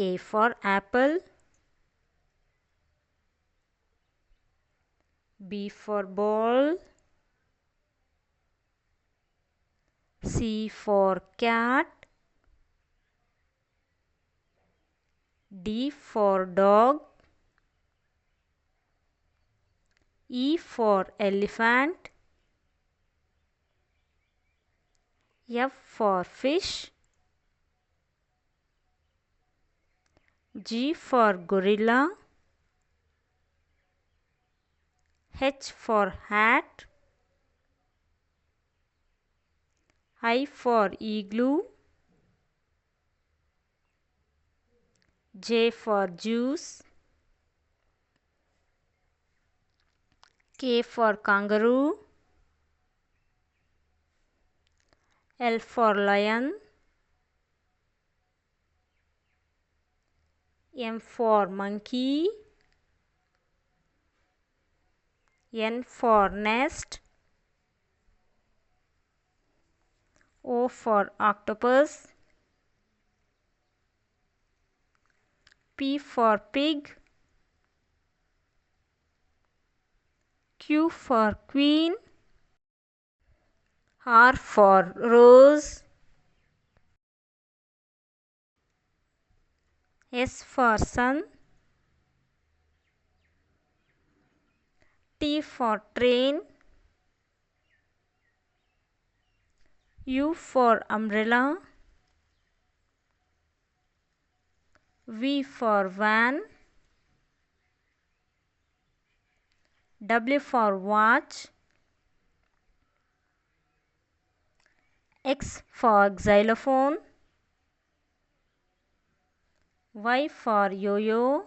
A for apple. B for ball. C for cat. D for dog. E for elephant. F for fish. G for gorilla. H for hat. I for igloo. J for juice. K for kangaroo. L for lion. M for monkey. N for nest. O for octopus. P for pig. Q for queen. R for rose. S for sun. T for train. U for umbrella. V for van. W for watch. X for xylophone. Y for yo-yo.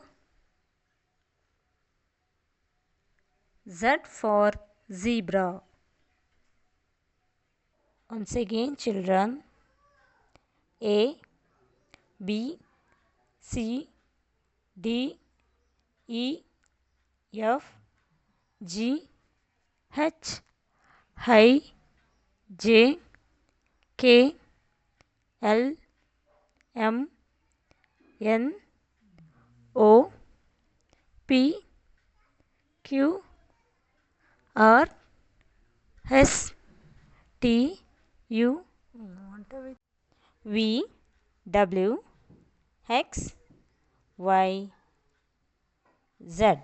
Z for zebra. Once again, children, A, B, C, D, E, F, G, H, I, J, K, L, M, N, O, P, Q, R, S, T, U, V, W, X, Y, Z.